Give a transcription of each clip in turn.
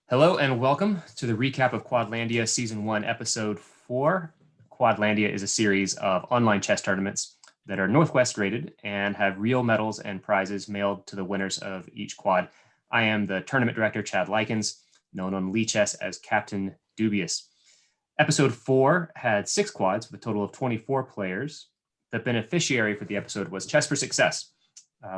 Hello and welcome to the recap of Quadlandia Season 1, Episode 4. Quadlandia is a series of online chess tournaments that are Northwest rated and have real medals and prizes mailed to the winners of each quad. I am the tournament director, Chad Likens, known on Lee Chess as Captain Dubious. Episode 4 had 6 quads with a total of 24 players. The beneficiary for the episode was Chess for Success,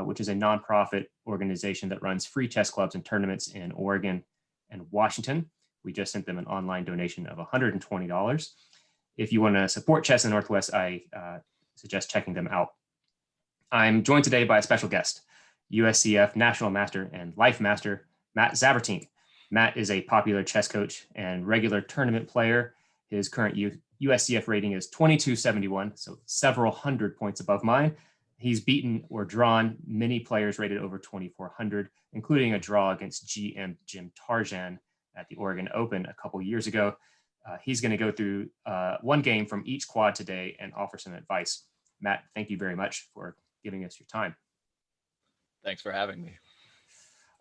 which is a nonprofit organization that runs free chess clubs and tournaments in Oregon and Washington. We just sent them an online donation of $120. If you want to support Chess in the Northwest, I suggest checking them out. I'm joined today by a special guest, USCF National Master and Life Master, Matt Zabertink. Matt is a popular chess coach and regular tournament player. His current USCF rating is 2271, so several hundred points above mine. He's beaten or drawn many players rated over 2,400, including a draw against GM Jim Tarjan at the Oregon Open a couple years ago. He's going to go through one game from each quad today and offer some advice. Matt, thank you very much for giving us your time. Thanks for having me.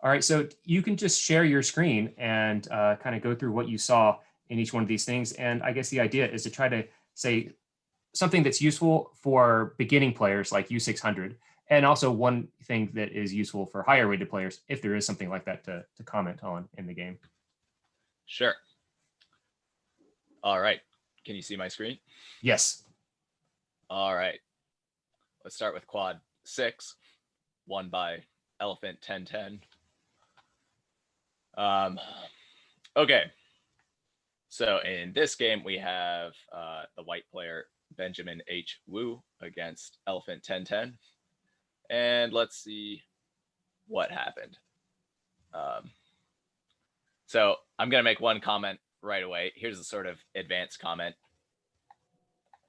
All right, so you can just share your screen and kind of go through what you saw in each one of these things. And I guess the idea is to try to say something that's useful for beginning players like U600, and also one thing that is useful for higher rated players, if there is something like that to comment on in the game. Sure. All right. Can you see my screen? Yes. All right. Let's start with quad 6, won by Elephant 1010. Okay. So in this game, we have the white player Benjamin H. Wu against Elephant 1010. And let's see what happened. So I'm going to make one comment right away. Here's a sort of advanced comment.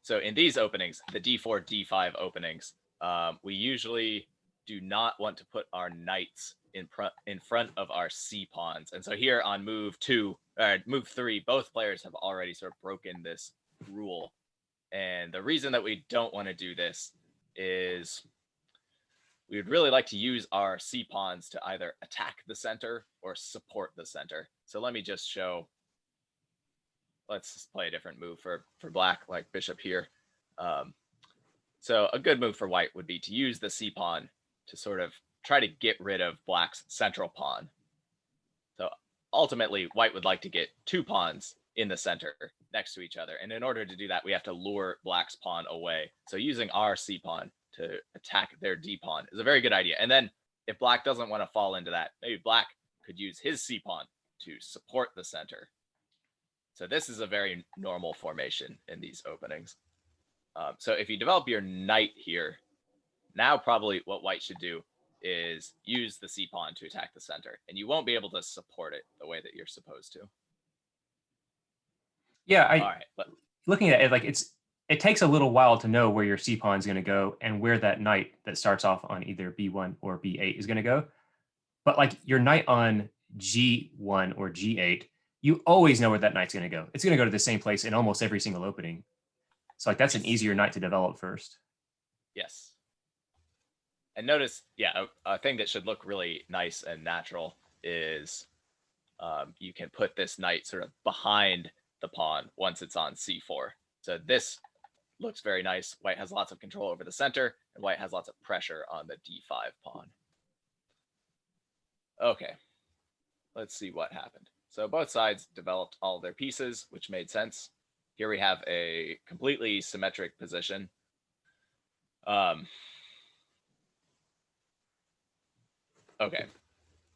So in these openings, the D4, D5 openings, we usually do not want to put our knights in front of our C pawns. And so here on move 3, both players have already sort of broken this rule. And the reason that we don't want to do this is we would really like to use our C pawns to either attack the center or support the center. So let me just show. Let's play a different move for black, like bishop here. So a good move for white would be to use the C pawn to sort of try to get rid of black's central pawn. So ultimately, white would like to get 2 pawns in the center next to each other. And in order to do that, we have to lure black's pawn away. So using our C pawn to attack their D pawn is a very good idea. And then if black doesn't want to fall into that, maybe black could use his C pawn to support the center. So this is a very normal formation in these openings. So if you develop your knight here, now probably what white should do is use the C pawn to attack the center, and you won't be able to support it the way that you're supposed to. Yeah, all right. Looking at it, like it takes a little while to know where your C pawn is going to go and where that knight that starts off on either B1 or B8 is going to go. But like your knight on G1 or G8, you always know where that knight's going to go. It's going to go to the same place in almost every single opening. So like that's an easier knight to develop first. Yes. And notice, yeah, a thing that should look really nice and natural is you can put this knight sort of behind the pawn once it's on C4. So this looks very nice. White has lots of control over the center, and white has lots of pressure on the D5 pawn. Okay, let's see what happened. So both sides developed all their pieces, which made sense. Here we have a completely symmetric position. Okay,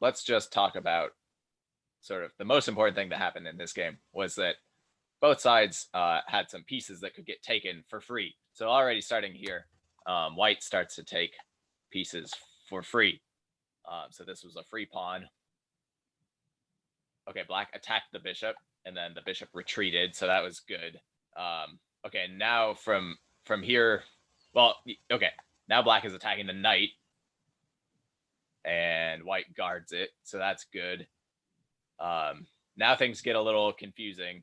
let's just talk about sort of the most important thing that happened in this game was that both sides had some pieces that could get taken for free. So already starting here, white starts to take pieces for free. So this was a free pawn. Okay, black attacked the bishop, and then the bishop retreated, so that was good. Okay, now from here, well, okay, now black is attacking the knight, and white guards it, so that's good. Now things get a little confusing.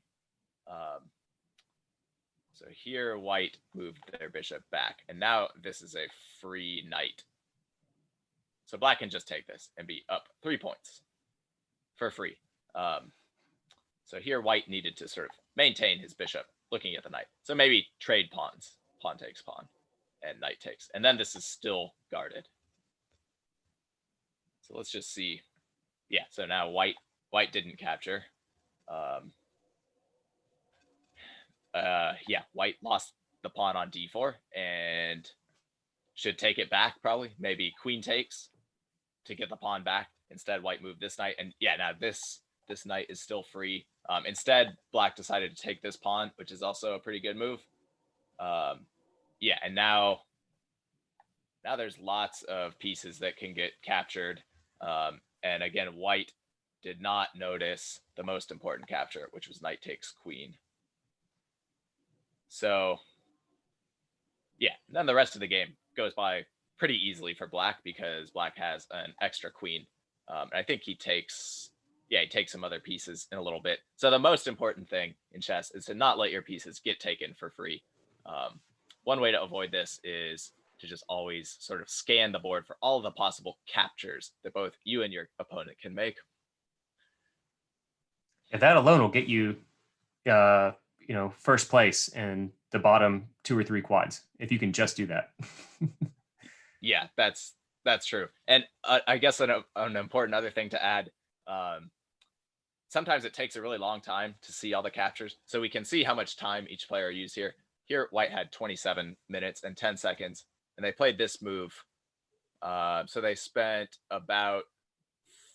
So here white moved their bishop back, and now this is a free knight. So black can just take this and be up 3 points for free. So here white needed to sort of maintain his bishop looking at the knight. So maybe trade pawns. Pawn takes pawn and knight takes. And then this is still guarded. So let's just see. Yeah, so now white didn't capture. Yeah, white lost the pawn on d4 and should take it back probably. Maybe queen takes to get the pawn back. Instead, white moved this knight. And yeah, now this knight is still free. Instead, black decided to take this pawn, which is also a pretty good move. Yeah, and now there's lots of pieces that can get captured. And again, white did not notice the most important capture, which was knight takes queen. So yeah, then the rest of the game goes by pretty easily for black because black has an extra queen. And I think he takes some other pieces in a little bit. So the most important thing in chess is to not let your pieces get taken for free. One way to avoid this is to just always sort of scan the board for all the possible captures that both you and your opponent can make. And that alone will get you, first place in the bottom 2 or 3 quads if you can just do that. Yeah, that's true. And I guess an important other thing to add, sometimes it takes a really long time to see all the captures. So we can see how much time each player used here. Here, white had 27 minutes and 10 seconds, and they played this move. So they spent about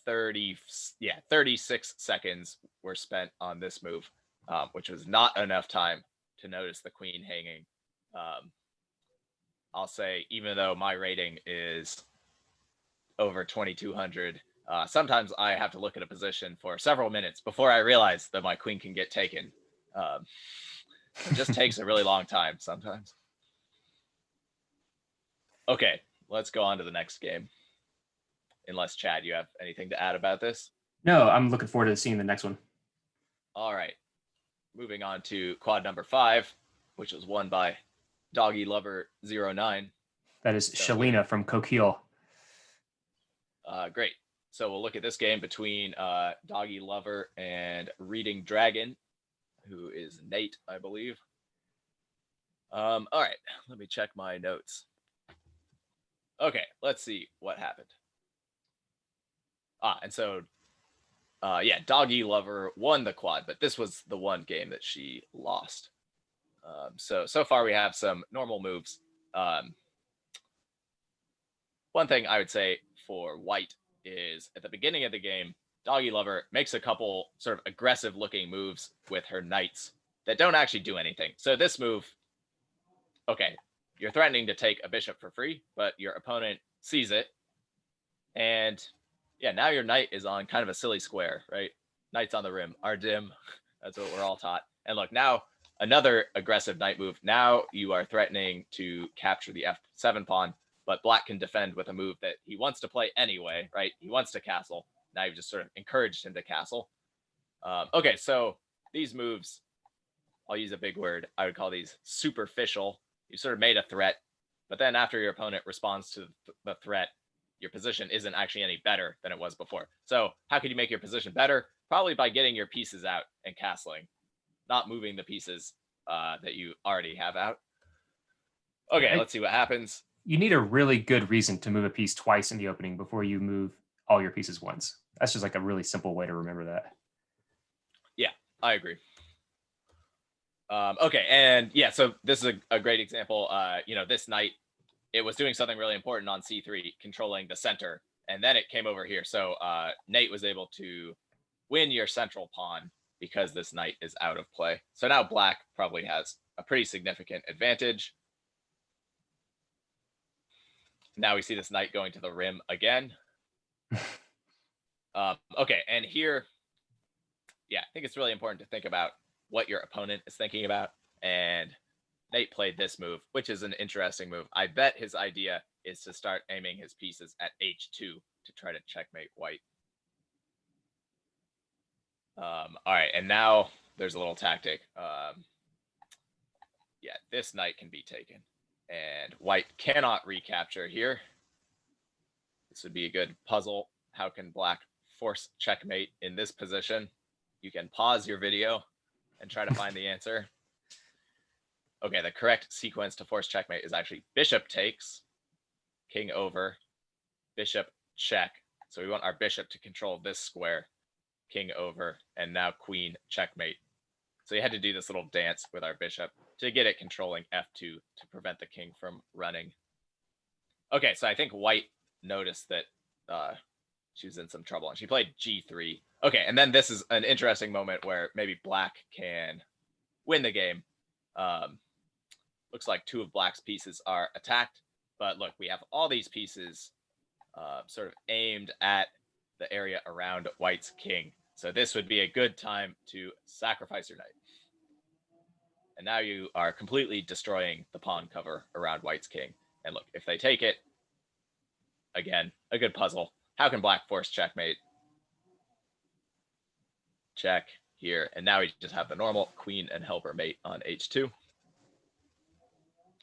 36 seconds were spent on this move, which was not enough time to notice the queen hanging. I'll say, even though my rating is over 2,200, sometimes I have to look at a position for several minutes before I realize that my queen can get taken. It just takes a really long time sometimes. Okay, let's go on to the next game. Unless, Chad, you have anything to add about this? No, I'm looking forward to seeing the next one. All right. Moving on to quad number 5, which was won by Doggy Lover 09. That is Shalina from Coquille. Great. So we'll look at this game between Doggy Lover and Reading Dragon, who is Nate, I believe. All right, let me check my notes. Okay, let's see what happened. And so, yeah, Doggy Lover won the quad, but this was the one game that she lost. So far we have some normal moves. One thing I would say for white is at the beginning of the game, Doggy Lover makes a couple sort of aggressive looking moves with her knights that don't actually do anything. So this move, okay, you're threatening to take a bishop for free, but your opponent sees it. And yeah, now your knight is on kind of a silly square, right? Knight's on the rim, are dim. That's what we're all taught. And look, now another aggressive knight move. Now you are threatening to capture the f7 pawn, but black can defend with a move that he wants to play anyway, right? He wants to castle. Now you've just sort of encouraged him to castle. Okay, so these moves, I'll use a big word. I would call these superficial. You sort of made a threat, but then after your opponent responds to the threat, your position isn't actually any better than it was before. So how could you make your position better? Probably by getting your pieces out and castling, not moving the pieces that you already have out. Okay, let's see what happens. You need a really good reason to move a piece twice in the opening before you move all your pieces once. That's just like a really simple way to remember that. Yeah, I agree. Okay, and yeah, so this is a great example. This knight, it was doing something really important on c3, controlling the center, and then it came over here. So Nate was able to win your central pawn because this knight is out of play. So now black probably has a pretty significant advantage. Now we see this knight going to the rim again. Okay, and here, yeah, I think it's really important to think about what your opponent is thinking about. And Nate played this move, which is an interesting move. I bet his idea is to start aiming his pieces at h2 to try to checkmate white. All right, and now there's a little tactic. Yeah, this knight can be taken, and white cannot recapture here. This would be a good puzzle. How can black force checkmate in this position, you can pause your video and try to find the answer. Okay, the correct sequence to force checkmate is actually bishop takes, king over, bishop check. So we want our bishop to control this square, king over, and now queen checkmate. So you had to do this little dance with our bishop to get it controlling f2 to prevent the king from running. Okay, so I think white noticed that she was in some trouble and she played g3. Okay, and then this is an interesting moment where maybe black can win the game. Looks like two of black's pieces are attacked, but look, we have all these pieces sort of aimed at the area around white's king. So this would be a good time to sacrifice your knight. And now you are completely destroying the pawn cover around white's king. And look, if they take it, again, a good puzzle. How can black force checkmate? Check here. And now we just have the normal queen and helper mate on h2.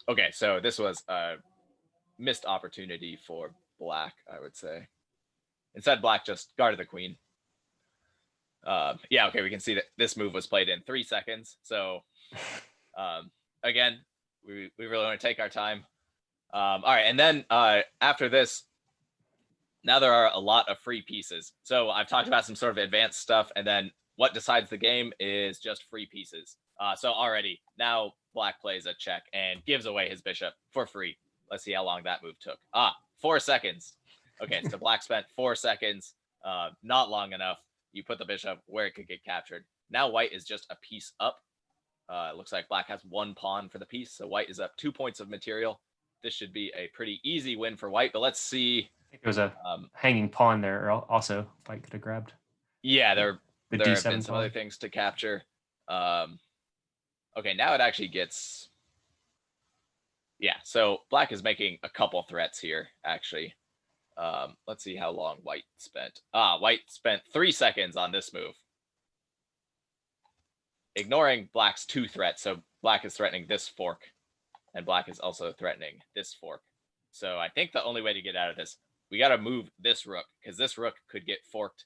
Okay, so this was a missed opportunity for black, I would say. Instead, black just guarded the queen. Yeah, okay, we can see that this move was played in 3 seconds. So, again, we really want to take our time. All right, and then after this, now there are a lot of free pieces. So I've talked about some sort of advanced stuff, and then what decides the game is just free pieces. So already, now black plays a check and gives away his bishop for free. Let's see how long that move took. 4 seconds. Okay, so black spent 4 seconds, not long enough. You put the bishop where it could get captured. Now white is just a piece up. It looks like black has 1 pawn for the piece, so white is up 2 points of material. This should be a pretty easy win for white, but let's see. I think there was a hanging pawn there also white could have grabbed. Yeah, there have been some pawn. other things to capture. Okay, now it actually gets... Yeah, so black is making a couple threats here, actually. Let's see how long white spent. White spent 3 seconds on this move, ignoring black's 2 threats. So black is threatening this fork, and black is also threatening this fork. So I think the only way to get out of this, we got to move this rook, because this rook could get forked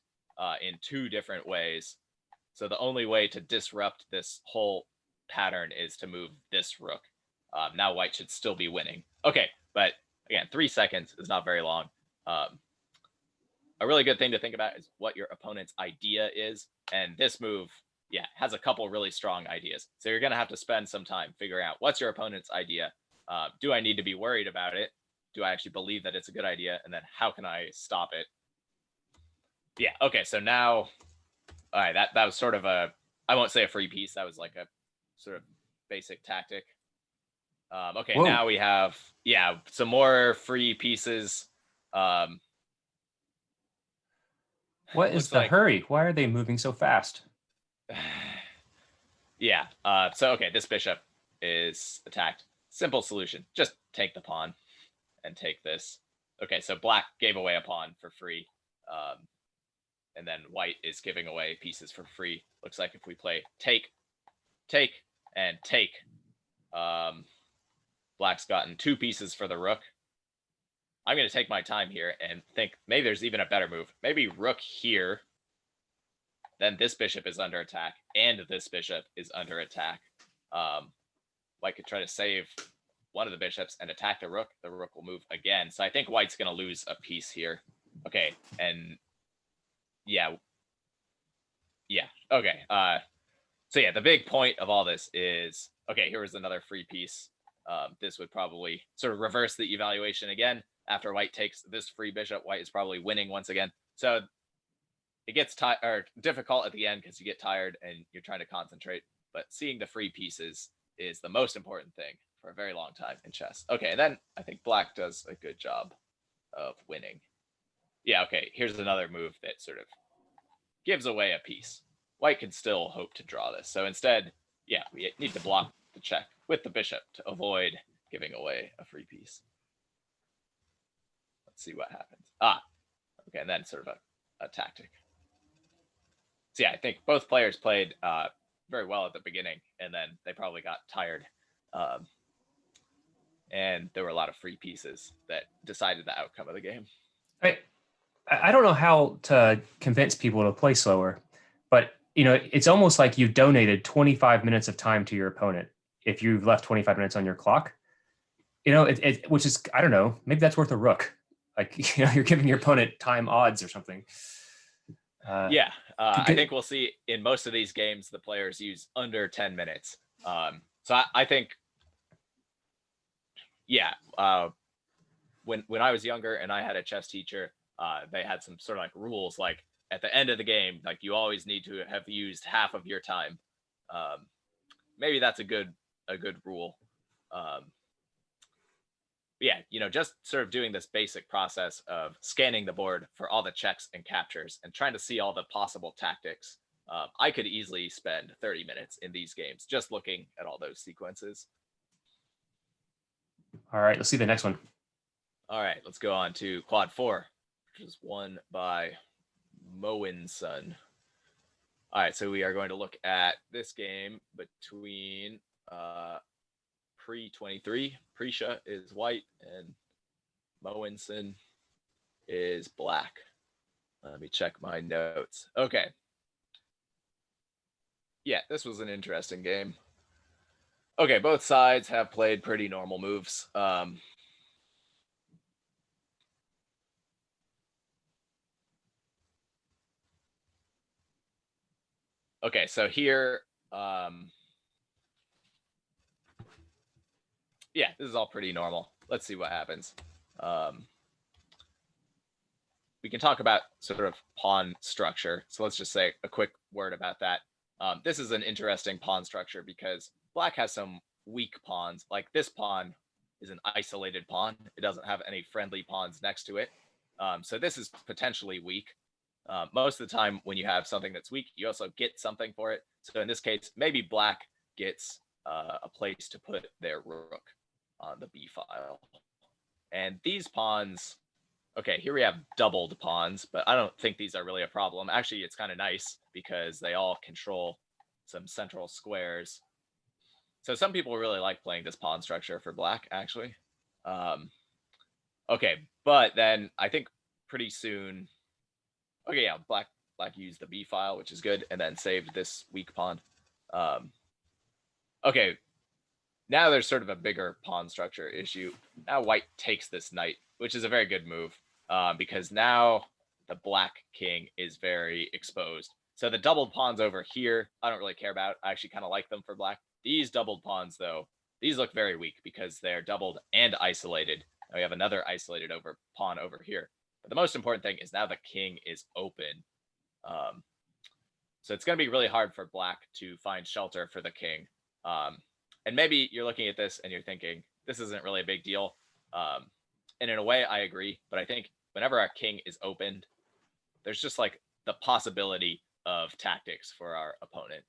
in 2 different ways. So the only way to disrupt this whole pattern is to move this rook. Now white should still be winning. Okay, but again, 3 seconds is not very long. A really good thing to think about is what your opponent's idea is. And this move, yeah, has a couple really strong ideas. So you're going to have to spend some time figuring out what's your opponent's idea. Do I need to be worried about it? Do I actually believe that it's a good idea? And then how can I stop it? Yeah, okay, so now, all right, that was sort of a, I won't say a free piece. That was like a sort of basic tactic. Okay, whoa. Now we have, yeah, some more free pieces. What is the hurry? Why are they moving so fast? Yeah, so okay, this bishop is attacked. Simple solution, just take the pawn and take this. Okay, so black gave away a pawn for free. And then white is giving away pieces for free. Looks like if we play take, and take, black's gotten 2 pieces for the rook. I'm going to take my time here and think maybe there's even a better move. Maybe rook here. Then this bishop is under attack, and this bishop is under attack. White could try to save one of the bishops and attack the rook. The rook will move again. So I think white's going to lose a piece here. Okay, and yeah. Okay. So yeah, the big point of all this is, okay, here was another free piece. This would probably sort of reverse the evaluation again. After white takes this free bishop, white is probably winning once again. So it gets difficult at the end because you get tired and you're trying to concentrate. But seeing the free pieces is the most important thing for a very long time in chess. Okay, and then I think black does a good job of winning. Yeah, okay, here's another move that sort of gives away a piece. White can still hope to draw this. So instead, yeah, we need to block the check with the bishop to avoid giving away a free piece. Let's see what happens. Okay, and then sort of a tactic. So yeah, I think both players played very well at the beginning, and then they probably got tired. And there were a lot of free pieces that decided the outcome of the game. Right. I don't know how to convince people to play slower, but it's almost like you've donated 25 minutes of time to your opponent if you've left 25 minutes on your clock. Which is, I don't know, maybe that's worth a rook. Like, you're giving your opponent time odds or something. Yeah, I think we'll see in most of these games the players use under 10 minutes. So I think, yeah, when I was younger and I had a chess teacher, they had some sort of like rules, like at the end of the game, like you always need to have used half of your time. Maybe that's a good rule. Yeah, just sort of doing this basic process of scanning the board for all the checks and captures and trying to see all the possible tactics. I could easily spend 30 minutes in these games just looking at all those sequences. All right, let's see the next one. All right, let's go on to quad 4, which is won by Moenson. All right, so we are going to look at this game between Pre-23. Prisha is white and Moenson is black. Let me check my notes. Okay. Yeah, this was an interesting game. Okay, both sides have played pretty normal moves. Okay, so here, yeah, this is all pretty normal. Let's see what happens. We can talk about sort of pawn structure. So let's just say a quick word about that. This is an interesting pawn structure because black has some weak pawns. Like this pawn is an isolated pawn. It doesn't have any friendly pawns next to it. So this is potentially weak. Most of the time when you have something that's weak, you also get something for it. So in this case, maybe black gets a place to put their rook on the b file. And these pawns, okay, here we have doubled pawns, but I don't think these are really a problem. Actually, it's kind of nice because they all control some central squares. So some people really like playing this pawn structure for black, actually. Okay, but then I think pretty soon, okay, yeah, black used the b file, which is good, and then saved this weak pawn. Okay, now there's sort of a bigger pawn structure issue. Now white takes this knight, which is a very good move. Because now the black king is very exposed. So the doubled pawns over here, I don't really care about. I actually kind of like them for black. These doubled pawns, though, these look very weak because they're doubled and isolated. And we have another isolated pawn over here. But the most important thing is now the king is open. So it's going to be really hard for black to find shelter for the king. And maybe you're looking at this and you're thinking, this isn't really a big deal. And in a way, I agree. But I think whenever our king is opened, there's just like the possibility of tactics for our opponent.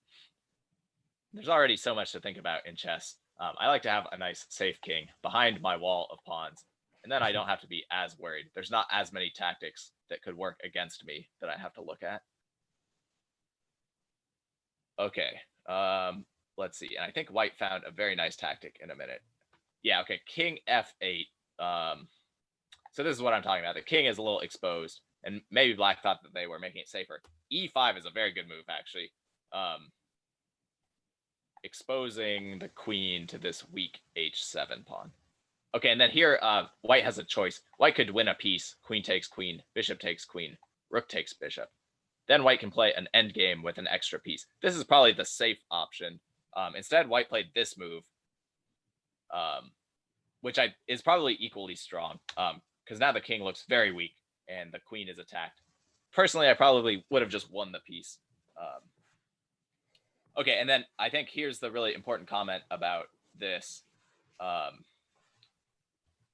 There's already so much to think about in chess. I like to have a nice safe king behind my wall of pawns. And then I don't have to be as worried. There's not as many tactics that could work against me that I have to look at. Okay. Let's see. And I think white found a very nice tactic in a minute. Yeah, okay. King f8. So this is what I'm talking about. The king is a little exposed, and maybe black thought that they were making it safer. e5 is a very good move, actually. Exposing the queen to this weak h7 pawn. Okay, and then here, white has a choice. White could win a piece. Queen takes queen, bishop takes queen, rook takes bishop. Then white can play an endgame with an extra piece. This is probably the safe option. Instead, white played this move, which is probably equally strong, because now the king looks very weak and the queen is attacked. Personally, I probably would have just won the piece. Okay, and then I think here's the really important comment about this.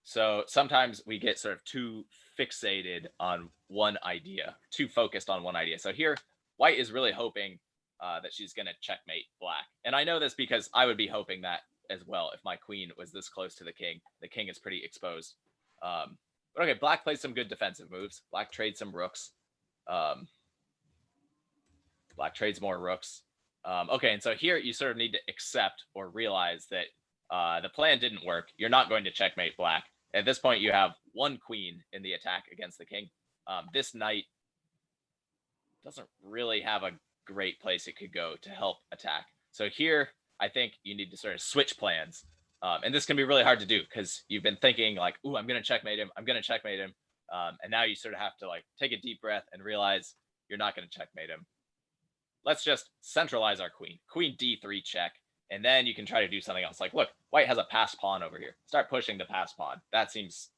So sometimes we get sort of too fixated on one idea, too focused on one idea. So here, white is really hoping that she's going to checkmate black. And I know this because I would be hoping that as well if my queen was this close to the king. The king is pretty exposed. But okay, black plays some good defensive moves. Black trades some rooks. Black trades more rooks. Okay, and so here you sort of need to accept or realize that the plan didn't work. You're not going to checkmate black. At this point, you have one queen in the attack against the king. This knight doesn't really have a great place it could go to help attack. So here, I think you need to sort of switch plans. And this can be really hard to do because you've been thinking like, "Ooh, I'm going to checkmate him. I'm going to checkmate him." And now you sort of have to like take a deep breath and realize you're not going to checkmate him. Let's just centralize our queen. Queen d3 check. And then you can try to do something else. Like, look, white has a passed pawn over here. Start pushing the passed pawn. That seems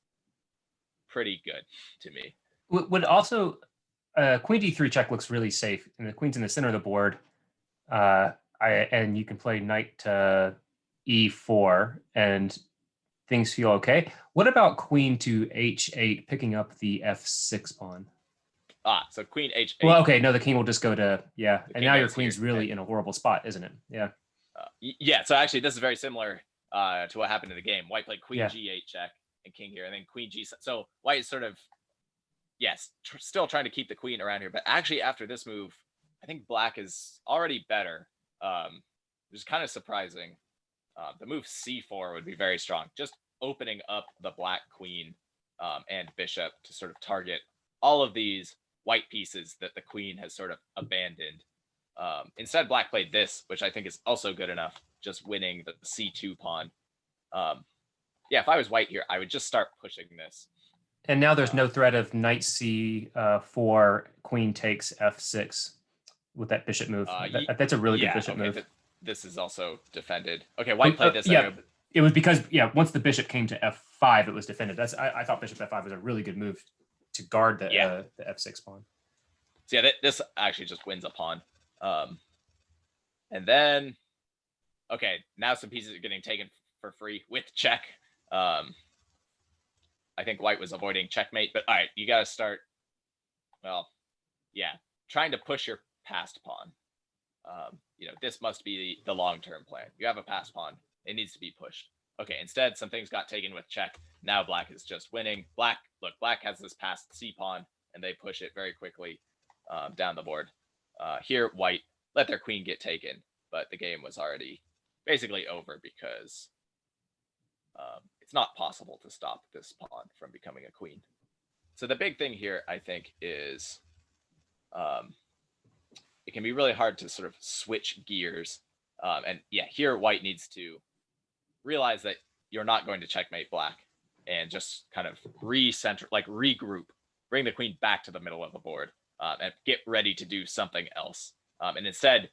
pretty good to me. Would also queen d3 check looks really safe, and the queen's in the center of the board. And you can play knight to e4, and things feel okay. What about queen to h8, picking up the f6 pawn? So queen h8. Well, okay, no, the king will just go to, yeah. And now your queen's here. really in a horrible spot, isn't it? Yeah. Yeah, so actually this is very similar to what happened in the game. White played queen g8 check and king here, and then queen g. So white is sort of, yes, still trying to keep the queen around here. But actually after this move, I think black is already better. Which is kind of surprising. The move c4 would be very strong. Just opening up the black queen and bishop to sort of target all of these white pieces that the queen has sort of abandoned. Instead, black played this, which I think is also good enough, just winning the c2 pawn. Yeah, if I was white here, I would just start pushing this. And now there's no threat of knight c4, queen takes f6 with that bishop move. That's a really good bishop move. This is also defended. Okay, white played this. Yeah, it was because, once the bishop came to f5, it was defended. I thought bishop f5 was a really good move to guard the f6 pawn. So yeah, this actually just wins a pawn. And then, okay, now some pieces are getting taken for free with check. I think white was avoiding checkmate, but all right, you got to start, well, yeah, trying to push your passed pawn. This must be the long-term plan. You have a passed pawn. It needs to be pushed. Okay, instead, some things got taken with check. Now black is just winning. Black has this passed c pawn, and they push it very quickly down the board. Here, white let their queen get taken, but the game was already basically over because it's not possible to stop this pawn from becoming a queen. So the big thing here, I think, is it can be really hard to sort of switch gears. And yeah, here white needs to realize that you're not going to checkmate black and just kind of regroup, bring the queen back to the middle of the board and get ready to do something else. And instead,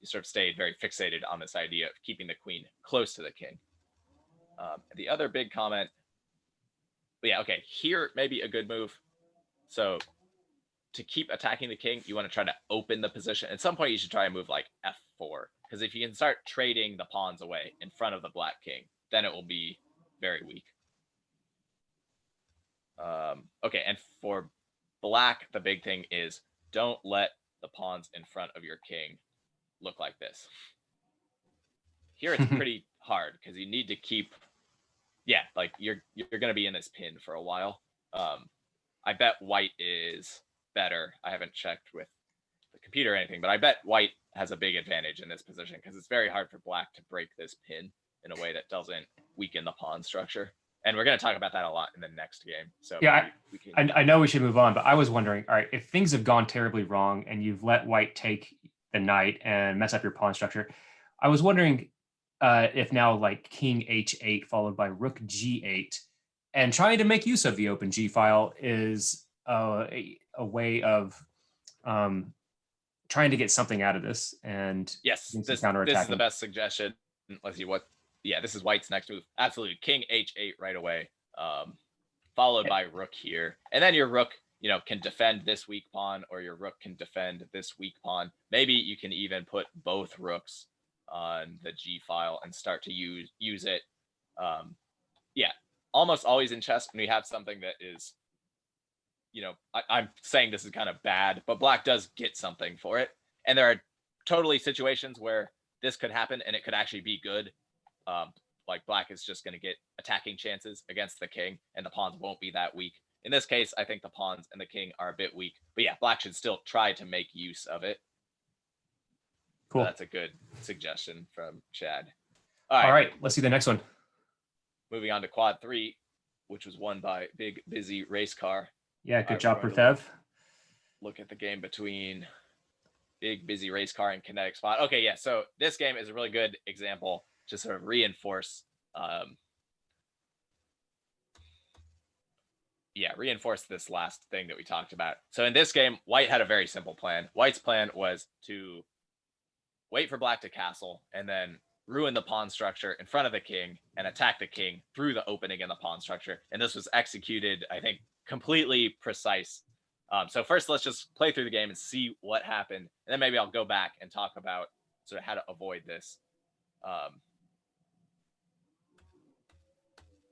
you sort of stayed very fixated on this idea of keeping the queen close to the king. The other big comment, but yeah, okay, here maybe a good move. So to keep attacking the king, you want to try to open the position. At some point, you should try a move like f4, because if you can start trading the pawns away in front of the black king, then it will be very weak. Okay, and for black, the big thing is don't let the pawns in front of your king look like this. Here it's pretty hard because you need to keep, like you're going to be in this pin for a while. I bet white is better. I haven't checked with the computer or anything, but I bet white has a big advantage in this position because it's very hard for black to break this pin in a way that doesn't weaken the pawn structure. And we're going to talk about that a lot in the next game. So yeah, I know we should move on, but I was wondering, all right, if things have gone terribly wrong and you've let white take the knight and mess up your pawn structure, I was wondering if now like king h8 followed by rook g8 and trying to make use of the open g file is a way of trying to get something out of this. And yes, this is the best suggestion. Let's see what. Yeah, this is white's next move. Absolutely, king h8 right away, followed by rook here, and then your rook, can defend this weak pawn, or your rook can defend this weak pawn. Maybe you can even put both rooks on the g file and start to use it. Yeah, almost always in chess when we have something that is, I'm saying this is kind of bad, but black does get something for it, and there are totally situations where this could happen and it could actually be good. Like black is just going to get attacking chances against the king and the pawns won't be that weak. In this case, I think the pawns and the king are a bit weak, but yeah, black should still try to make use of it. Cool. So that's a good suggestion from Chad. All right, let's see the next one. Moving on to quad 3, which was won by Big Busy Race Car. Yeah, good All right, job, we're going to Perthev. look at the game between Big Busy Race Car and Kinetic Spot. Okay, yeah. So this game is a really good example to sort of reinforce, reinforce this last thing that we talked about. So in this game, White had a very simple plan. White's plan was to wait for Black to castle and then ruin the pawn structure in front of the king and attack the king through the opening in the pawn structure. And this was executed, I think, completely precise. So first, let's just play through the game and see what happened. And then maybe I'll go back and talk about sort of how to avoid this.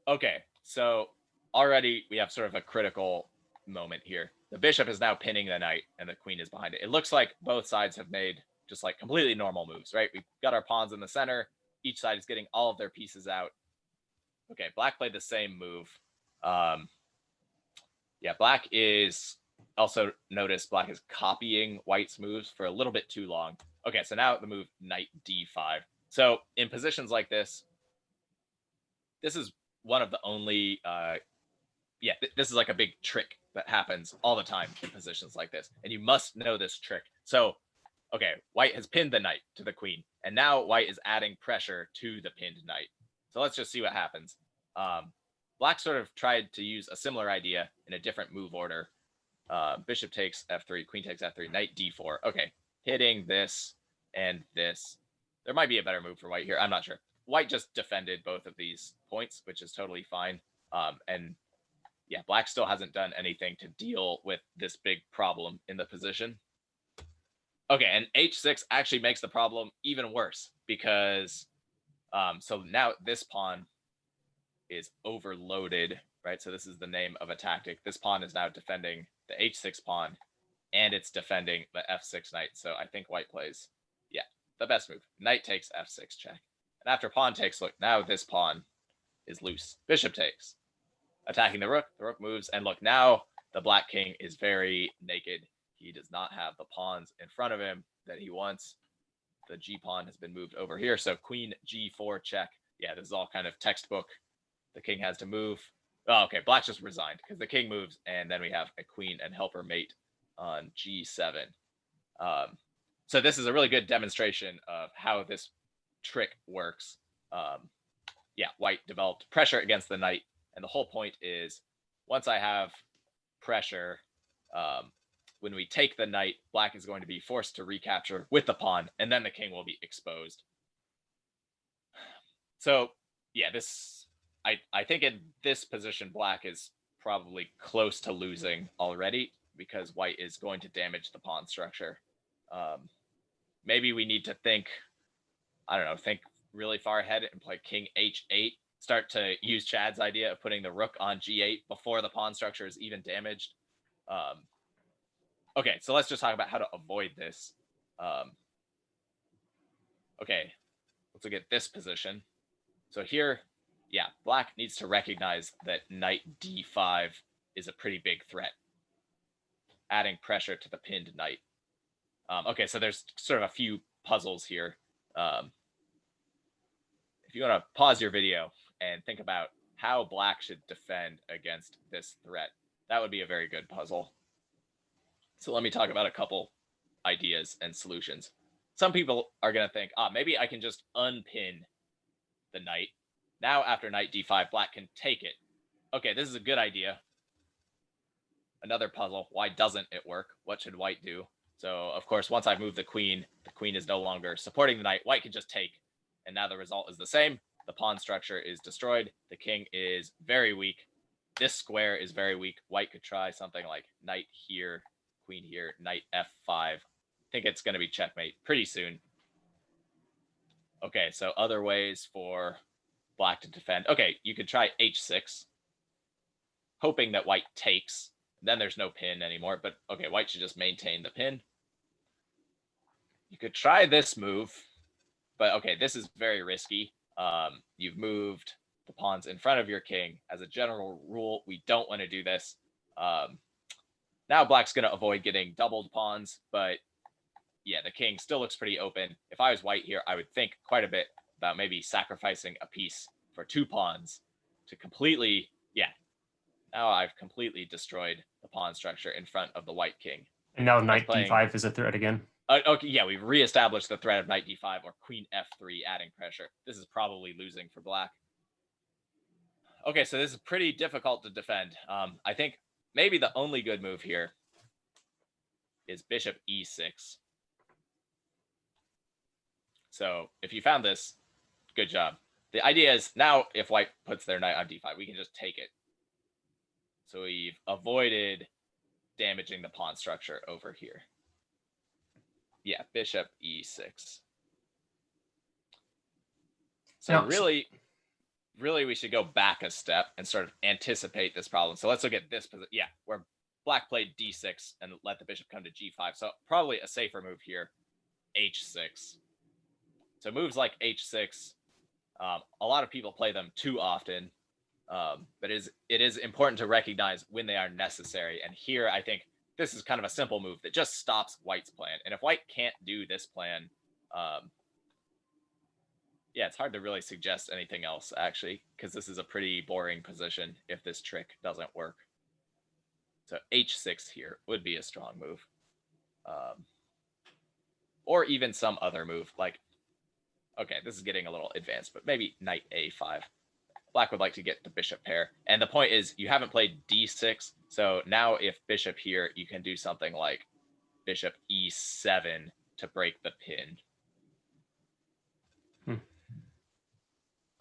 Okay, so already we have sort of a critical moment here. The bishop is now pinning the knight and the queen is behind it. It looks like both sides have made just like completely normal moves, right? We've got our pawns in the center. Each side is getting all of their pieces out. Okay, Black played the same move. Black is also, notice Black is copying White's moves for a little bit too long. Okay, so now the move knight d5. So in positions like this is one of the only, this is like a big trick that happens all the time in positions like this. And you must know this trick. So, okay, White has pinned the knight to the queen. And now White is adding pressure to the pinned knight. So let's just see what happens. Black sort of tried to use a similar idea in a different move order. Bishop takes f3, queen takes f3, knight d4. Okay, hitting this and this. There might be a better move for White here. I'm not sure. White just defended both of these points, which is totally fine. And yeah, Black still hasn't done anything to deal with this big problem in the position. Okay, and h6 actually makes the problem even worse because so now this pawn is overloaded, right? So this is the name of a tactic. This pawn is now defending the h6 pawn and it's defending the f6 knight. So I think White plays, the best move. Knight takes f6 check. And after pawn takes, look, now this pawn is loose. Bishop takes. Attacking the rook moves, and look, now the Black king is very naked. He does not have the pawns in front of him that he wants. The g pawn has been moved over here, so queen g4 check. Yeah, this is all kind of textbook. The king has to move. Oh, okay, Black just resigned because the king moves, and then we have a queen and helper mate on g7. So this is a really good demonstration of how this trick works. White developed pressure against the knight. And the whole point is, once I have pressure, when we take the knight, Black is going to be forced to recapture with the pawn, and then the king will be exposed. So, I think in this position, Black is probably close to losing already because White is going to damage the pawn structure. Maybe we need to think really far ahead and play king h8. Start to use Chad's idea of putting the rook on g8 before the pawn structure is even damaged. Okay, so let's just talk about how to avoid this. Okay, let's look at this position. So here, Black needs to recognize that knight d5 is a pretty big threat, adding pressure to the pinned knight. Okay, so there's sort of a few puzzles here. If you want to pause your video and think about how Black should defend against this threat, that would be a very good puzzle. So let me talk about a couple ideas and solutions. Some people are going to think, maybe I can just unpin the knight. Now after knight d5, Black can take it. Okay, this is a good idea. Another puzzle, why doesn't it work? What should White do? So, of course, once I've moved the queen is no longer supporting the knight. White can just take, and now the result is the same. The pawn structure is destroyed. The king is very weak. This square is very weak. White could try something like knight here, queen here, knight f5. I think it's going to be checkmate pretty soon. Okay, so other ways for Black to defend. Okay, you could try h6, hoping that White takes. Then there's no pin anymore, but okay, White should just maintain the pin. You could try this move, but okay, this is very risky. You've moved the pawns in front of your king. As a general rule, we don't want to do this. Now Black's going to avoid getting doubled pawns, but the king still looks pretty open. If I was White here, I would think quite a bit about maybe sacrificing a piece for 2 pawns to completely, Now I've completely destroyed the pawn structure in front of the white king. And now I was knight playing- d5 is a threat again. Okay, yeah, we've reestablished the threat of knight d5 or queen f3, adding pressure. This is probably losing for black. Okay, so this is pretty difficult to defend. I think maybe the only good move here is bishop e6. So if you found this, good job. The idea is now if white puts their knight on d5, we can just take it. So we've avoided damaging the pawn structure over here. Yeah, bishop e6. So now, really, we should go back a step and sort of anticipate this problem. So let's look at this position. Yeah, where black played d6 and let the bishop come to g5. So probably a safer move here, h6. So moves like h6, a lot of people play them too often, but it is important to recognize when they are necessary. And here, I think this is kind of a simple move that just stops white's plan. And if white can't do this plan, yeah, it's hard to really suggest anything else, actually, because this is a pretty boring position if this trick doesn't work. So h6 here would be a strong move. Or even some other move, like, okay, this is getting a little advanced, but maybe knight a5. Black would like to get the bishop pair. And the point is, you haven't played d6, so now if bishop here, you can do something like bishop e7 to break the pin.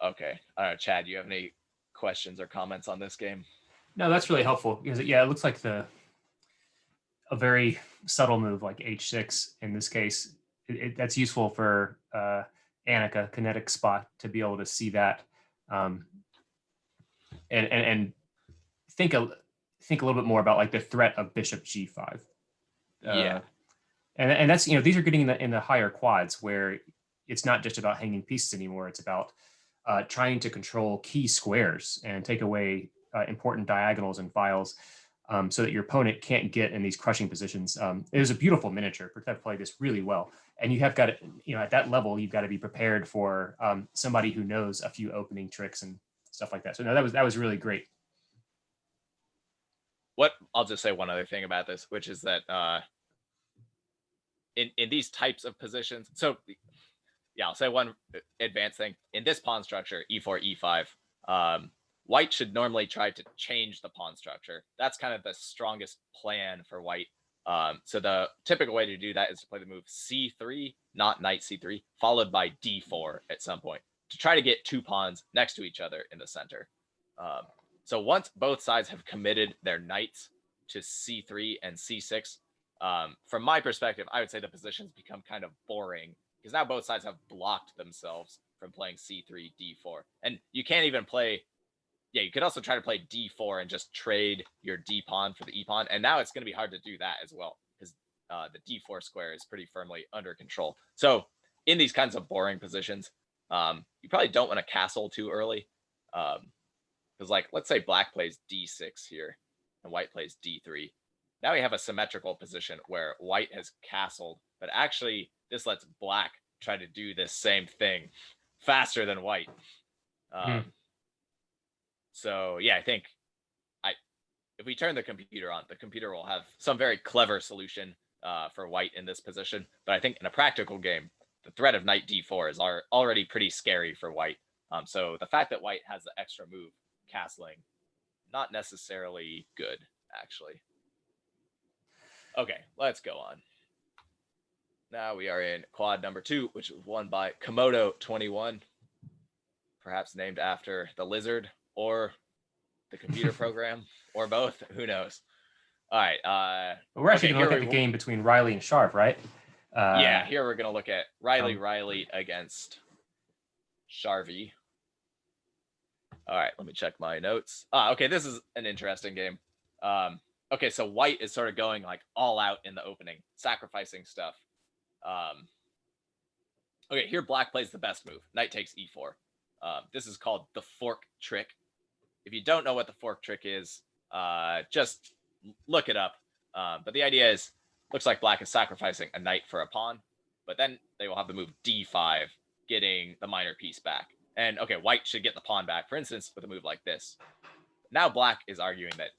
Okay. I don't know, Chad, you have any questions or comments on this game? No, that's really helpful because yeah, it looks like a very subtle move like h6 in this case. That's useful for Annika, kinetic spot, to be able to see that and think a little bit more about like the threat of bishop g5. Yeah. And that's, these are getting in the higher quads where it's not just about hanging pieces anymore. It's about trying to control key squares and take away important diagonals and files so that your opponent can't get in these crushing positions. It was a beautiful miniature. Protect played this really well. And you have got to, at that level, you've got to be prepared for somebody who knows a few opening tricks and stuff like that. So no, that was really great. I'll just say one other thing about this, which is that in these types of positions, so yeah, I'll say one advanced thing. In this pawn structure, e4, e5, white should normally try to change the pawn structure. That's kind of the strongest plan for white. So the typical way to do that is to play the move c3, not knight c3, followed by d4 at some point to try to get two pawns next to each other in the center. So once both sides have committed their knights to c3 and c6, from my perspective, I would say the positions become kind of boring because now both sides have blocked themselves from playing c3, d4. And you can't even play, yeah, you could also try to play d4 and just trade your d pawn for the e pawn. And now it's going to be hard to do that as well because the d4 square is pretty firmly under control. So in these kinds of boring positions, you probably don't want to castle too early. Because like, let's say black plays d6 here and white plays d3. Now we have a symmetrical position where white has castled, but actually this lets black try to do this same thing faster than white. So yeah, I think if we turn the computer on, the computer will have some very clever solution for white in this position. But I think in a practical game, the threat of knight d4 is already pretty scary for white. So the fact that white has the extra move, castling, not necessarily good, actually. Okay, let's go on. Now we are in quad number 2, which was won by Komodo21, perhaps named after the lizard or the computer program or both. Who knows? All right. We're actually going to look at the game between Riley and Sharp, right? Yeah, here we're going to look at Riley against Sharvey. All right, let me check my notes. Okay, this is an interesting game. Okay, so white is sort of going like all out in the opening, sacrificing stuff. Okay, here black plays the best move. Knight takes e4. This is called the fork trick. If you don't know what the fork trick is, just look it up. But the idea is, looks like black is sacrificing a knight for a pawn, but then they will have the move d5, getting the minor piece back. And okay, white should get the pawn back, for instance, with a move like this. now black is arguing that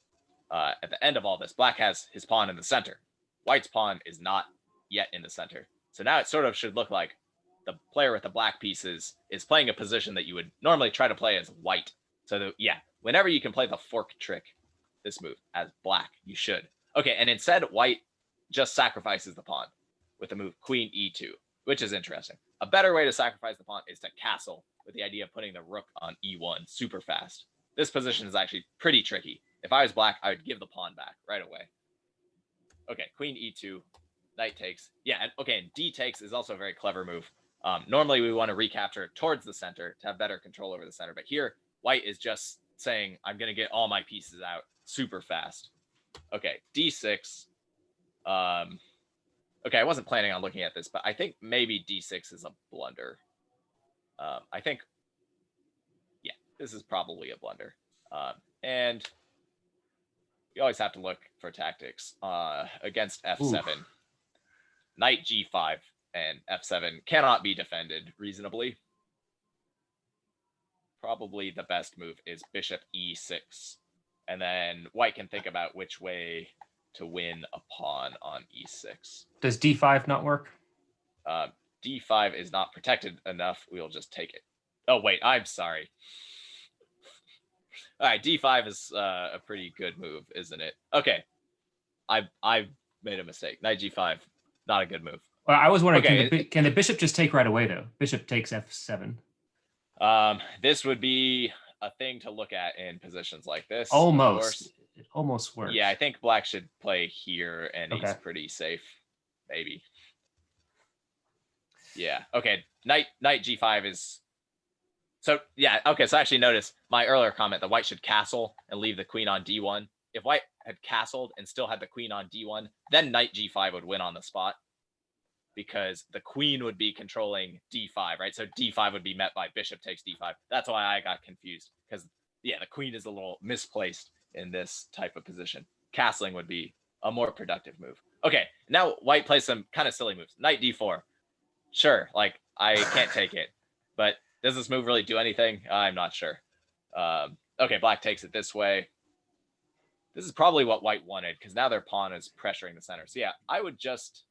at the end of all this, black has his pawn in the center. White's pawn is not yet in the center. So now it sort of should look like the player with the black pieces is playing a position that you would normally try to play as white. So yeah, whenever you can play the fork trick, this move as black, you should. Okay, and instead white just sacrifices the pawn with the move queen e2, which is interesting. A better way to sacrifice the pawn is to castle with the idea of putting the rook on e1 super fast. This position is actually pretty tricky. If I was black, I would give the pawn back right away. Okay, queen e2, knight takes. Yeah, and okay, and d takes is also a very clever move. Normally, we want to recapture towards the center to have better control over the center. But here, white is just saying, I'm going to get all my pieces out super fast. Okay, d6. Okay, I wasn't planning on looking at this, but I think maybe d6 is a blunder. I think, yeah, this is probably a blunder. And you always have to look for tactics against f7. Ooh. Knight g5 and f7 cannot be defended reasonably. Probably the best move is bishop e6. And then white can think about which way to win a pawn on e6. Does d5 not work? D5 is not protected enough. We'll just take it. Oh, wait, I'm sorry. All right, d5 is a pretty good move, isn't it? Okay, I made a mistake. Knight g5, not a good move. Well, I was wondering, okay, can the bishop just take right away, though? Bishop takes f7. This would be a thing to look at in positions like this. Almost. It almost works. Yeah, I think black should play here, and he's pretty safe, maybe. Yeah, okay, knight g5 is... So, yeah, okay, so actually notice my earlier comment that white should castle and leave the queen on d1. If white had castled and still had the queen on d1, then knight g5 would win on the spot because the queen would be controlling d5, right? So d5 would be met by bishop takes d5. That's why I got confused because, yeah, the queen is a little misplaced in this type of position. Castling would be a more productive move. Okay, now white plays some kind of silly moves. Knight d4. Sure, like, I can't take it, but does this move really do anything? I'm not sure. Okay, black takes it this way. This is probably what white wanted because now their pawn is pressuring the center. So yeah, I would just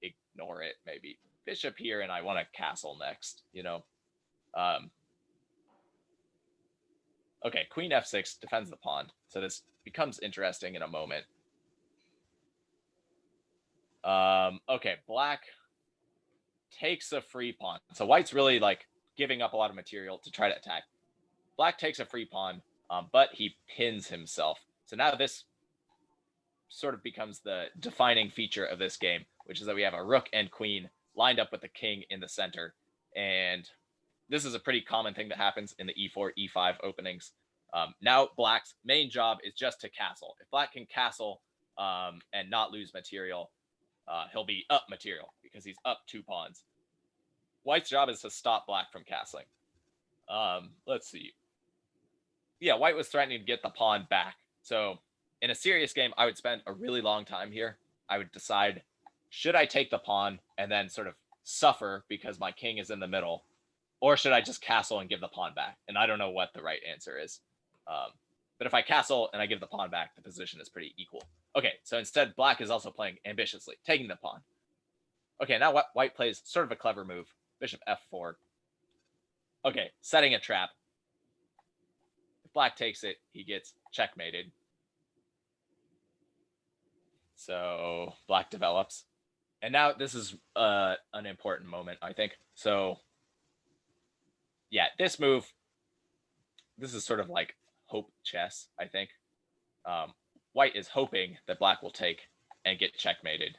ignore it maybe. Bishop here, and I want to castle next, you know. Okay, queen f6 defends the pawn. So this becomes interesting in a moment. Okay, black takes a free pawn. So white's really like giving up a lot of material to try to attack. Black takes a free pawn, but he pins himself. So now this sort of becomes the defining feature of this game, which is that we have a rook and queen lined up with the king in the center. And this is a pretty common thing that happens in the e4, e5 openings. Now black's main job is just to castle. If black can castle and not lose material, he'll be up material because he's up 2 pawns. White's job is to stop black from castling. Let's see. Yeah, white was threatening to get the pawn back. So in a serious game, I would spend a really long time here. I would decide, should I take the pawn and then sort of suffer because my king is in the middle? Or should I just castle and give the pawn back? And I don't know what the right answer is. But if I castle and I give the pawn back, the position is pretty equal. Okay, so instead, black is also playing ambitiously, taking the pawn. Okay, now white plays sort of a clever move. Bishop f4. Okay, setting a trap. If black takes it, he gets checkmated. So black develops. And now this is an important moment, I think. So yeah, this move, this is sort of like hope chess, I think. White is hoping that black will take and get checkmated.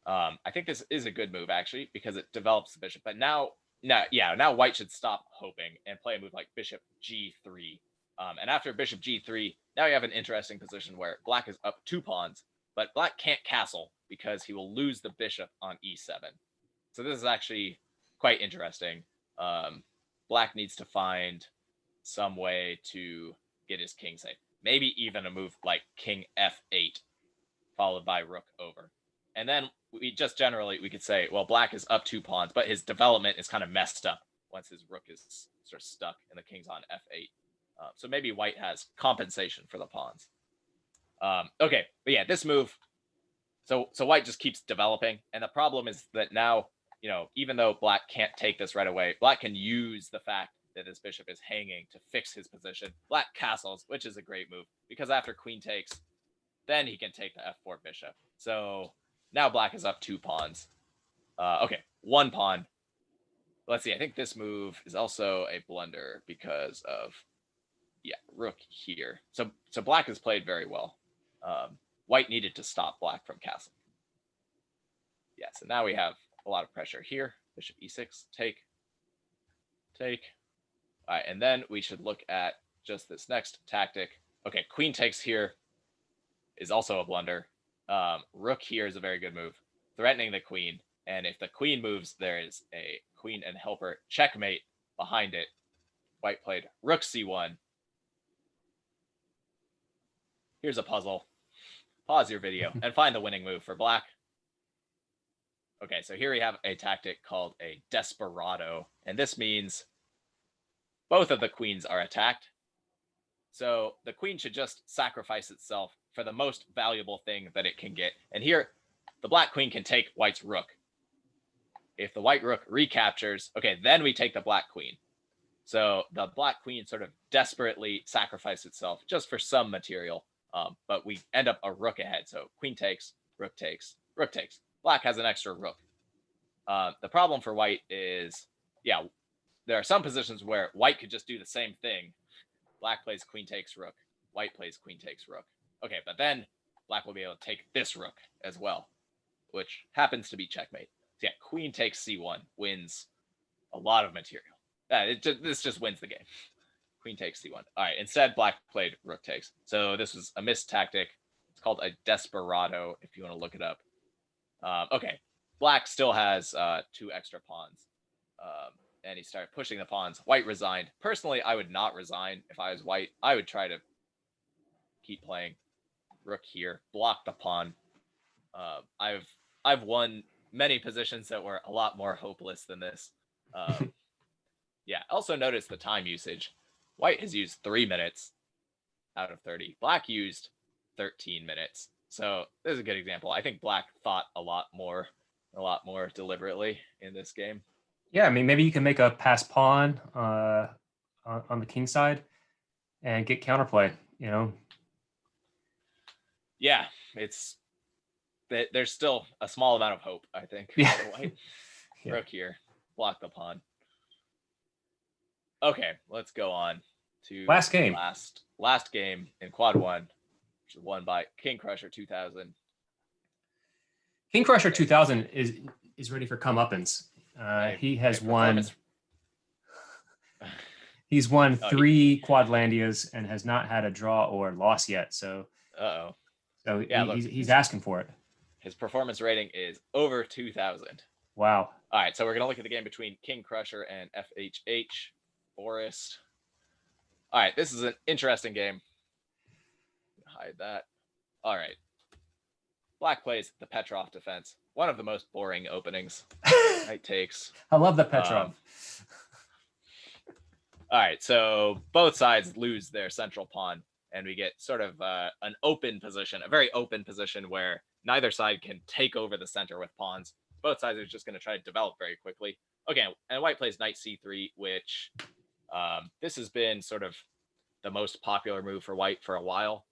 I think this is a good move, actually, because it develops the bishop. But now white should stop hoping and play a move like bishop g3. And after bishop g3, now you have an interesting position where black is up 2 pawns, but black can't castle because he will lose the bishop on e7. So this is actually quite interesting. Black needs to find some way to get his king safe. Maybe even a move like king f8, followed by rook over. And then we could say, well, black is up 2 pawns, but his development is kind of messed up once his rook is sort of stuck and the king's on f8. So maybe white has compensation for the pawns. Okay, but yeah, this move. So white just keeps developing, and the problem is that now, even though black can't take this right away, black can use the fact that this bishop is hanging to fix his position. Black castles, which is a great move, because after queen takes, then he can take the f4 bishop. So now black is up 2 pawns. Okay, 1 pawn. Let's see. I think this move is also a blunder because of, rook here. So black has played very well. White needed to stop black from castling. Yeah, so now we have a lot of pressure here. Bishop e6, take. All right, and then we should look at just this next tactic. Okay, queen takes here is also a blunder. Rook here is a very good move, threatening the queen. And if the queen moves, there is a queen and helper checkmate behind it. White played rook c1. Here's a puzzle. Pause your video and find the winning move for black. Okay, so here we have a tactic called a Desperado, and this means both of the queens are attacked. So the queen should just sacrifice itself for the most valuable thing that it can get. And here, the black queen can take white's rook. If the white rook recaptures, okay, then we take the black queen. So the black queen sort of desperately sacrificed itself just for some material, but we end up a rook ahead. So queen takes, rook takes, rook takes. Black has an extra rook. The problem for white is, there are some positions where white could just do the same thing. Black plays queen takes rook. White plays queen takes rook. Okay, but then black will be able to take this rook as well, which happens to be checkmate. So yeah, queen takes c1 wins a lot of material. This just wins the game. Queen takes c1. All right, instead black played rook takes. So this was a missed tactic. It's called a Desperado if you want to look it up. Okay, black still has 2 extra pawns. And he started pushing the pawns. White resigned. Personally, I would not resign if I was white. I would try to keep playing. Rook here, block the pawn. I've won many positions that were a lot more hopeless than this. Also notice the time usage. White has used 3 minutes out of 30. Black used 13 minutes. So this is a good example. I think black thought a lot more deliberately in this game. Yeah, I mean, maybe you can make a pass pawn on the king side and get counterplay, Yeah, there's still a small amount of hope, I think. Yeah. White. Yeah. Rook here, block the pawn. Okay, let's go on to last game. Last game in Quad 1, which is won by King Crusher 2000. King Crusher 2000 is ready for comeuppance. He has won. He's won 3 Quadlandias and has not had a draw or loss yet. So, So yeah, he's asking for it. His performance rating is over 2,000. Wow. All right, so we're gonna look at the game between King Crusher and FHH Forest. All right, this is an interesting game. Hide that. All right. Black plays the Petrov defense. One of the most boring openings. Knight takes. I love the Petrov. All right, so both sides lose their central pawn, and we get sort of an open position, a very open position where neither side can take over the center with pawns. Both sides are just going to try to develop very quickly. Okay, and white plays knight c3, which this has been sort of the most popular move for white for a while.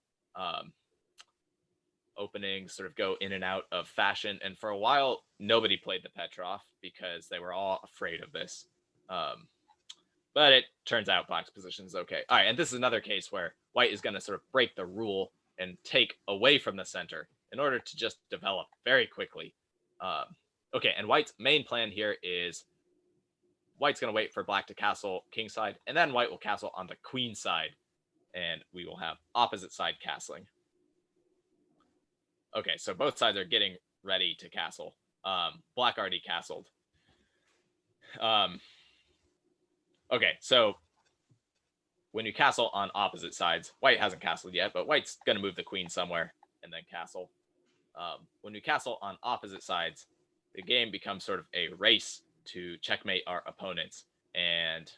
Openings sort of go in and out of fashion, and for a while nobody played the Petrov because they were all afraid of this. But it turns out black's position is okay. All right, and this is another case where white is going to sort of break the rule and take away from the center in order to just develop very quickly. Okay, and white's main plan here is white's going to wait for black to castle king side, and then white will castle on the queen side, and we will have opposite side castling. Okay, so both sides are getting ready to castle. Black already castled. Okay, so when you castle on opposite sides, white hasn't castled yet, but white's going to move the queen somewhere and then castle. When we castle on opposite sides, the game becomes sort of a race to checkmate our opponents. And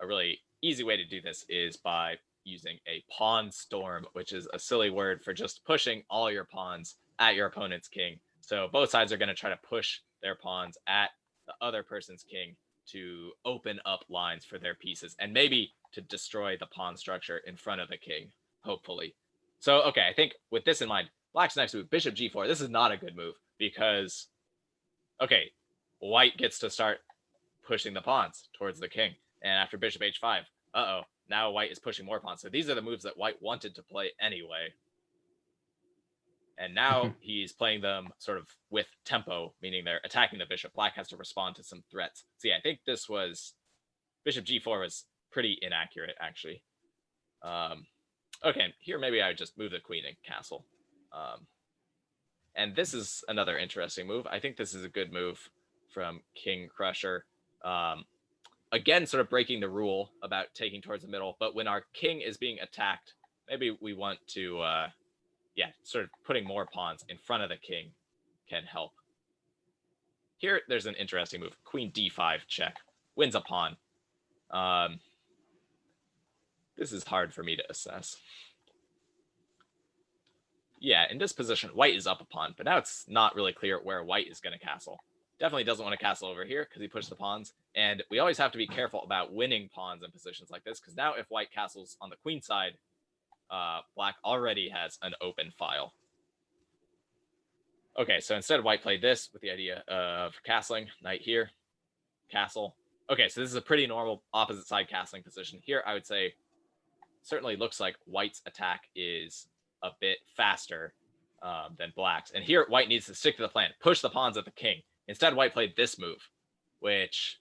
a really easy way to do this is by using a pawn storm, which is a silly word for just pushing all your pawns at your opponent's king. So both sides are going to try to push their pawns at the other person's king to open up lines for their pieces and maybe to destroy the pawn structure in front of the king, hopefully. So, okay, I think with this in mind, black's next move, bishop g4. This is not a good move because, okay, white gets to start pushing the pawns towards the king. And after bishop h5, now white is pushing more pawns. So these are the moves that white wanted to play anyway. And now he's playing them sort of with tempo, meaning they're attacking the bishop. Black has to respond to some threats. So yeah, I think this was bishop g4 was pretty inaccurate, actually. Okay, here maybe I would just move the queen and castle. And this is another interesting move. I think this is a good move from King Crusher. Again, sort of breaking the rule about taking towards the middle. But when our king is being attacked, maybe we want to, sort of putting more pawns in front of the king can help. Here, there's an interesting move. Queen d5 check. Wins a pawn. This is hard for me to assess. Yeah, in this position, white is up a pawn, but now it's not really clear where white is going to castle. Definitely doesn't want to castle over here because he pushed the pawns. And we always have to be careful about winning pawns in positions like this, because now if white castles on the queen side, black already has an open file. Okay, so instead white played this with the idea of castling. Knight here, castle. Okay, so this is a pretty normal opposite side castling position. Here, I would say, certainly looks like white's attack is a bit faster than black's. And here, white needs to stick to the plan, push the pawns at the king. Instead, white played this move, which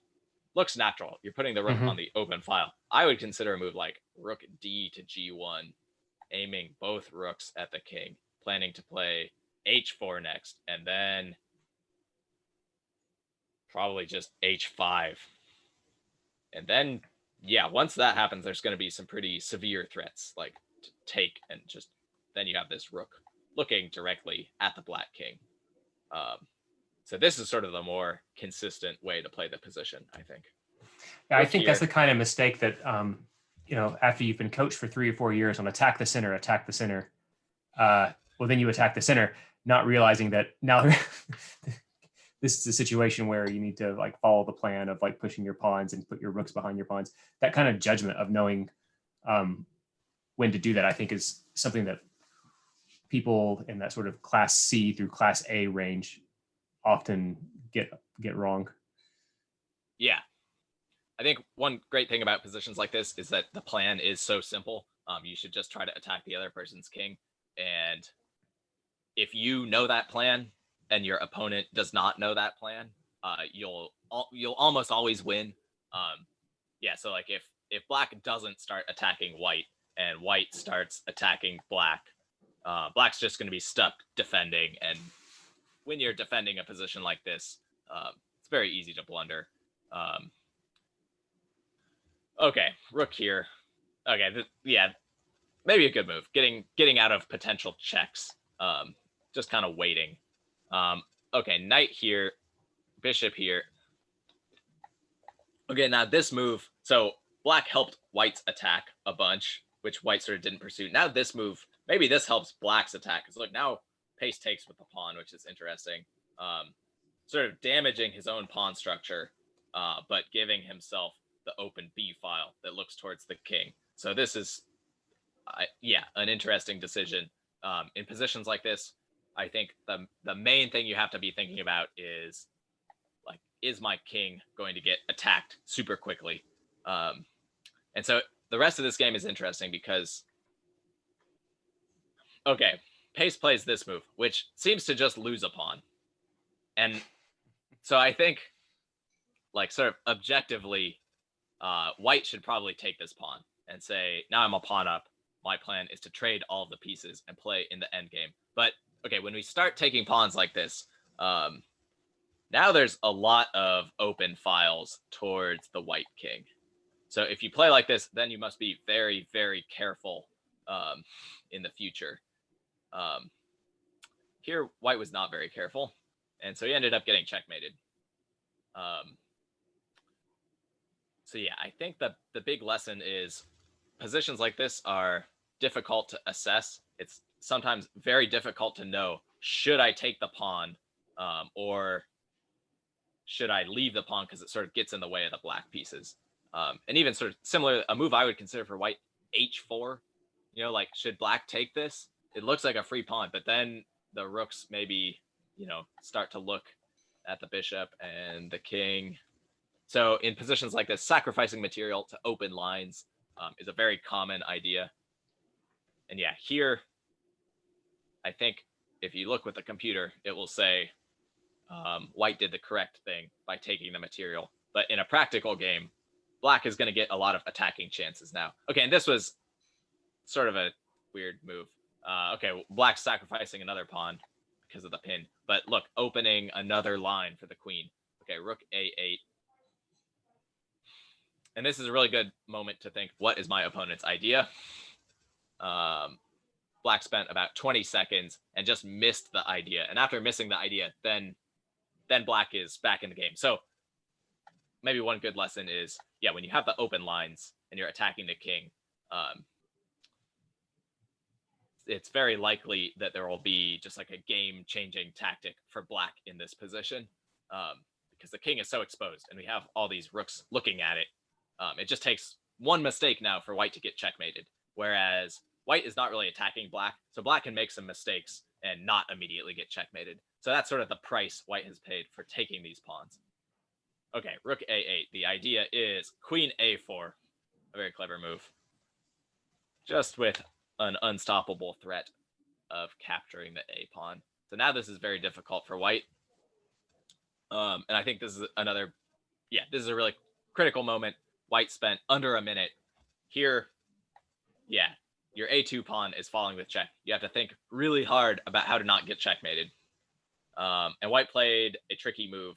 looks natural. You're putting the rook on the open file. I would consider a move like rook d to g1, aiming both rooks at the king, planning to play h4 next, and then probably just h5. And then, yeah, once that happens, there's going to be some pretty severe threats, like to take, and just then you have this rook looking directly at the black king. So this is sort of the more consistent way to play the position, I think. Yeah, I think that's the kind of mistake that, after you've been coached for 3 or 4 years on attack the center, well, then you attack the center, not realizing that now this is a situation where you need to like follow the plan of like pushing your pawns and put your rooks behind your pawns. That kind of judgment of knowing when to do that, I think, is something that people in that sort of class C through class A range often get wrong. Yeah. I think one great thing about positions like this is that the plan is so simple. You should just try to attack the other person's king. And if you know that plan and your opponent does not know that plan, you'll almost always win. So like if black doesn't start attacking white and white starts attacking black, black's just going to be stuck defending. And when you're defending a position like this, it's very easy to blunder. Okay, rook here. Okay, maybe a good move. Getting out of potential checks. Just kind of waiting. Okay, knight here, bishop here. Okay, now this move. So black helped white's attack a bunch, which white sort of didn't pursue. Now this move, maybe this helps black's attack. Because look, now pace takes with the pawn, which is interesting. Sort of damaging his own pawn structure, but giving himself the open B file that looks towards the king. So this is, an interesting decision. In positions like this, I think the main thing you have to be thinking about is, like, is my king going to get attacked super quickly? And so the rest of this game is interesting because, okay, pace plays this move, which seems to just lose a pawn. And so I think, like, sort of objectively, white should probably take this pawn and say, now I'm a pawn up. My plan is to trade all of the pieces and play in the end game. But, okay, when we start taking pawns like this, now there's a lot of open files towards the white king. So if you play like this, then you must be very, very careful in the future. Here, white was not very careful, and so he ended up getting checkmated. So yeah, I think the big lesson is positions like this are difficult to assess. It's sometimes very difficult to know, should I take the pawn, or should I leave the pawn because it sort of gets in the way of the black pieces. And even sort of similar, a move I would consider for white, h4. Like, should black take this? It looks like a free pawn, but then the rooks maybe, start to look at the bishop and the king. So in positions like this, sacrificing material to open lines is a very common idea. And yeah, here, I think if you look with the computer, it will say white did the correct thing by taking the material. But in a practical game, black is going to get a lot of attacking chances now. Okay, and this was sort of a weird move. Okay, black's sacrificing another pawn because of the pin. But look, opening another line for the queen. Okay, rook a8. And this is a really good moment to think, what is my opponent's idea? Black spent about 20 seconds and just missed the idea. And after missing the idea, then black is back in the game. So maybe one good lesson is, yeah, when you have the open lines and you're attacking the king, it's very likely that there will be just like a game-changing tactic for black in this position, because the king is so exposed and we have all these rooks looking at it. It just takes one mistake now for white to get checkmated, whereas white is not really attacking black, so black can make some mistakes and not immediately get checkmated. So that's sort of the price white has paid for taking these pawns. Okay, rook a8. The idea is queen a4. A very clever move. Just with an unstoppable threat of capturing the a pawn. So now this is very difficult for white. And I think this is another, this is a really critical moment. White spent under a minute. Here, your a2 pawn is falling with check. You have to think really hard about how to not get checkmated. And white played a tricky move.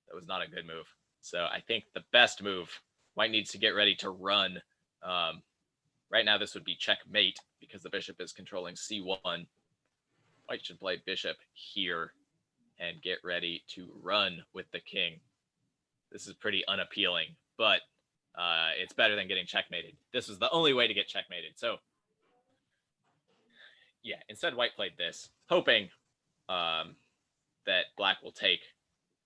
That was not a good move. So I think the best move, white needs to get ready to run. Right now, this would be checkmate because the bishop is controlling c1. White should play bishop here and get ready to run with the king. This is pretty unappealing, but it's better than getting checkmated. This was the only way to get checkmated. So yeah, instead white played this, hoping that black will take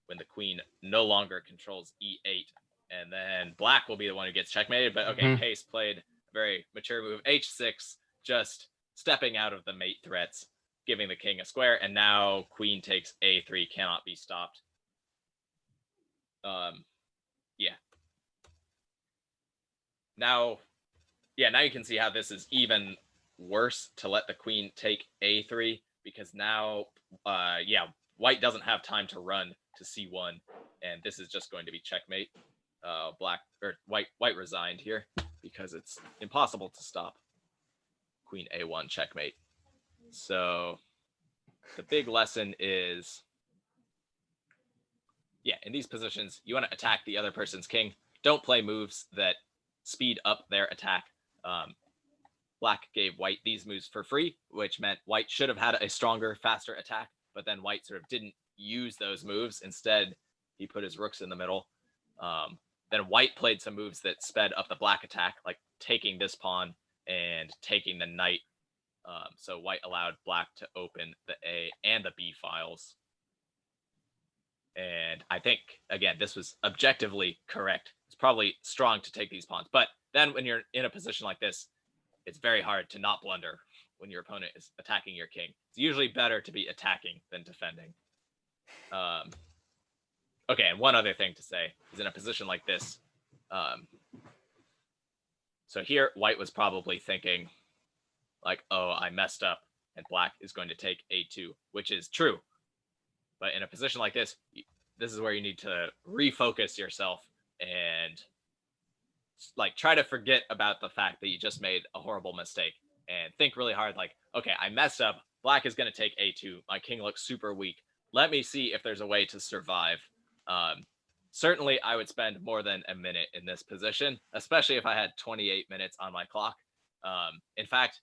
when the queen no longer controls e8, and then black will be the one who gets checkmated. But okay, Pace played a very mature move, h6, just stepping out of the mate threats, giving the king a square, and now queen takes a3, cannot be stopped. Now you can see how this is even worse to let the queen take a3, because now, white doesn't have time to run to c1, and this is just going to be checkmate. White resigned here because it's impossible to stop queen a1 checkmate. So the big lesson is, in these positions, you want to attack the other person's king. Don't play moves that speed up their attack. Black gave white these moves for free, which meant white should have had a stronger, faster attack, but then white sort of didn't use those moves. Instead, he put his rooks in the middle. Then white played some moves that sped up the black attack, like taking this pawn and taking the knight. So white allowed black to open the A and the B files. And I think, again, this was objectively correct. It's probably strong to take these pawns. But then when you're in a position like this, it's very hard to not blunder when your opponent is attacking your king. It's usually better to be attacking than defending. Okay, and one other thing to say is, in a position like this, so here white was probably thinking like, oh, I messed up, and black is going to take a2, which is true. But in a position like this, this is where you need to refocus yourself and like try to forget about the fact that you just made a horrible mistake and think really hard, like, okay, I messed up. Black is going to take a2. My king looks super weak. Let me see if there's a way to survive. Certainly, I would spend more than a minute in this position, especially if I had 28 minutes on my clock. In fact,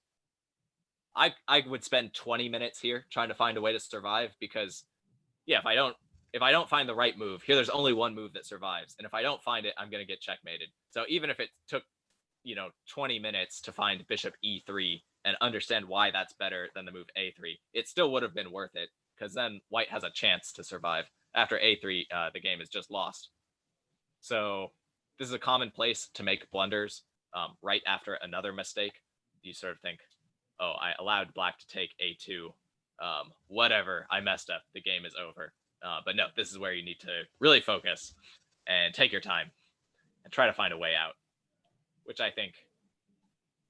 I would spend 20 minutes here trying to find a way to survive, because, if I don't if I don't find the right move here, there's only one move that survives. And if I don't find it, I'm going to get checkmated. So even if it took, 20 minutes to find bishop E3 and understand why that's better than the move A3, it still would have been worth it, because then white has a chance to survive. After A3, the game is just lost. So this is a common place to make blunders right after another mistake. You sort of think, oh, I allowed black to take A2. Whatever, I messed up. The game is over. But no, this is where you need to really focus and take your time and try to find a way out, which I think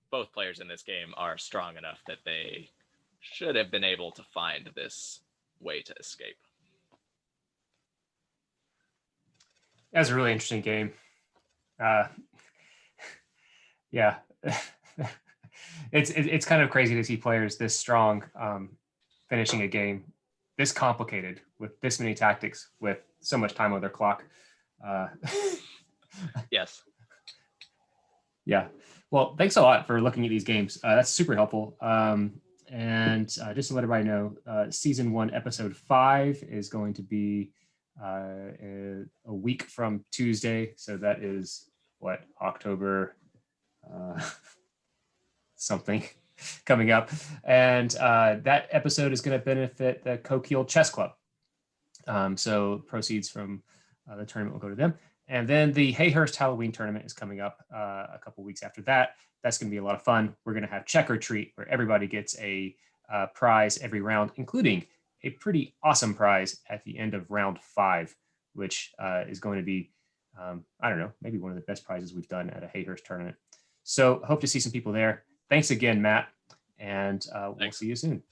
both players in this game are strong enough that they should have been able to find this way to escape. That was a really interesting game. Yeah. It's kind of crazy to see players this strong finishing a game this complicated with this many tactics with so much time on their clock. Yes. Yeah. Well, thanks a lot for looking at these games. That's super helpful. And just to let everybody know, season 1, episode 5 is going to be a week from Tuesday. So that is what, October something coming up. And that episode is going to benefit the Coquille Chess Club. So proceeds from the tournament will go to them. And then the Hayhurst Halloween tournament is coming up a couple weeks after that. That's going to be a lot of fun. We're going to have Check or Treat, where everybody gets a prize every round, including a pretty awesome prize at the end of round 5, which is going to be, I don't know, maybe one of the best prizes we've done at a Hayhurst tournament. So hope to see some people there. Thanks again, Matt, and we'll see you soon.